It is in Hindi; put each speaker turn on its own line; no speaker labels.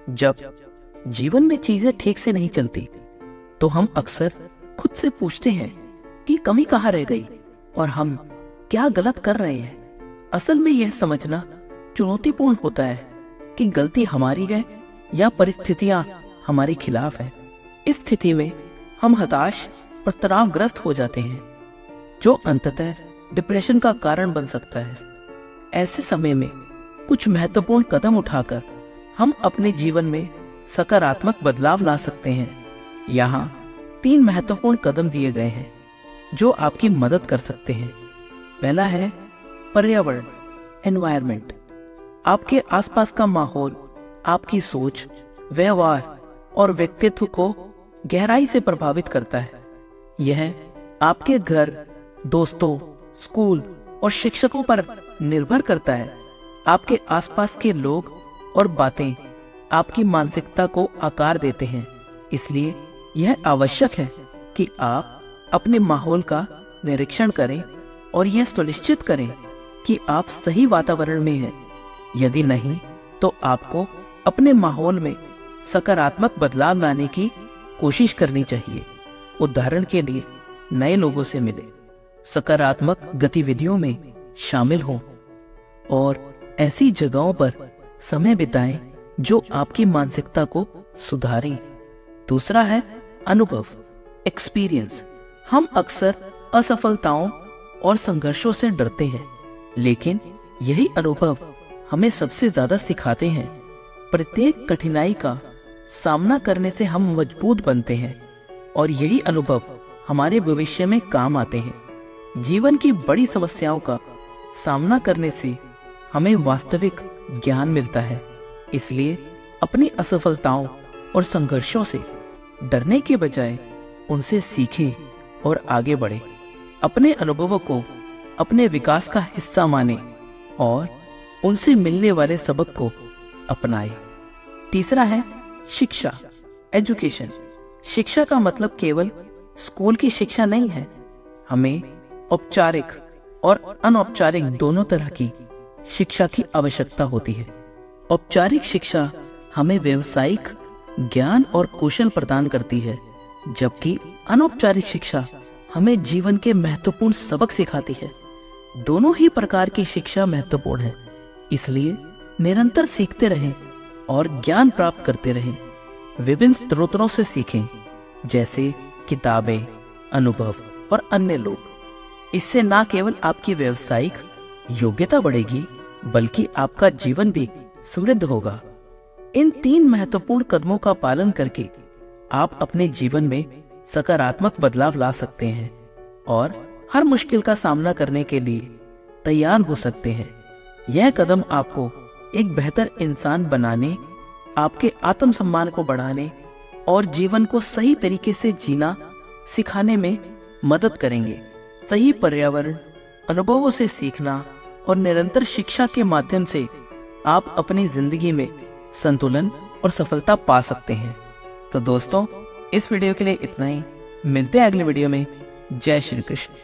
जब जीवन में चीजें ठीक से नहीं चलती तो हम अक्सर खुद से पूछते हैं कि कमी कहाँ रह गई और हम क्या गलत कर रहे हैं। असल में यह समझना चुनौतीपूर्ण होता है कि गलती हमारी है या परिस्थितियां हमारे खिलाफ है। इस स्थिति में हम हताश और तनावग्रस्त हो जाते हैं, जो अंततः डिप्रेशन का कारण बन सकता है। ऐसे समय में कुछ महत्वपूर्ण कदम उठाकर हम अपने जीवन में सकारात्मक बदलाव ला सकते हैं। यहाँ 3 महत्वपूर्ण कदम दिए गए हैं जो आपकी मदद कर सकते हैं। पहला है पर्यावरण, एनवायरनमेंट। आपके आसपास का माहौल आपकी सोच, व्यवहार और व्यक्तित्व को गहराई से प्रभावित करता है। यह आपके घर, दोस्तों, स्कूल और शिक्षकों पर निर्भर करता है। आपके आसपास के लोग और बातें आपकी मानसिकता को आकार देते हैं, इसलिए यह आवश्यक है कि आप अपने माहौल का निरीक्षण करें और यह सुनिश्चित करें कि आप सही वातावरण में हैं। यदि नहीं, तो आपको अपने माहौल में सकारात्मक बदलाव लाने की कोशिश करनी चाहिए। उदाहरण के लिए, नए लोगों से मिलें, सकारात्मक गतिविधियों में शामिल हों और ऐसी जगहों पर समय बिताएं जो आपकी मानसिकता को सुधारें। दूसरा है अनुभव, एक्सपीरियंस। हम अक्सर असफलताओं और संघर्षों से डरते हैं, लेकिन यही अनुभव हमें सबसे ज्यादा सिखाते हैं। प्रत्येक कठिनाई का सामना करने से हम मजबूत बनते हैं और यही अनुभव हमारे भविष्य में काम आते हैं। जीवन की बड़ी समस्याओं का सामना करने से हमें वास्तविक ज्ञान मिलता है, इसलिए अपनी असफलताओं और संघर्षों से डरने के बजाय उनसे सीखें और आगे बढ़ें। अपने अनुभवों को अपने विकास का हिस्सा मानें और उनसे मिलने वाले सबक को अपनाएं। तीसरा है शिक्षा, एजुकेशन। शिक्षा का मतलब केवल स्कूल की शिक्षा नहीं है। हमें औपचारिक और अनौपचारिक दोनों तरह की शिक्षा की आवश्यकता होती है। औपचारिक शिक्षा हमें व्यावसायिक ज्ञान और कौशल प्रदान करती है, जबकि अनौपचारिक शिक्षा हमें जीवन के महत्वपूर्ण सबक सिखाती है। दोनों ही प्रकार की शिक्षा महत्वपूर्ण है, इसलिए निरंतर सीखते रहें और ज्ञान प्राप्त करते रहें। विभिन्न स्रोतों से सीखें, जैसे किताबें, अनुभव और अन्य लोग। इससे न केवल आपकी व्यावसायिक योग्यता बढ़ेगी, बल्कि आपका जीवन भी समृद्ध होगा। इन 3 महत्वपूर्ण कदमों का पालन करके आप अपने जीवन में सकारात्मक बदलाव ला सकते हैं और हर मुश्किल का सामना करने के लिए तैयार हो सकते हैं। यह कदम आपको एक बेहतर इंसान बनाने, आपके आत्मसम्मान को बढ़ाने और जीवन को सही तरीके से जीना सिखाने में मदद करेंगे। सही पर्यावरण, अनुभवों से सीखना और निरंतर शिक्षा के माध्यम से आप अपनी जिंदगी में संतुलन और सफलता पा सकते हैं। तो दोस्तों, इस वीडियो के लिए इतना ही। मिलते हैं अगले वीडियो में। जय श्री कृष्ण।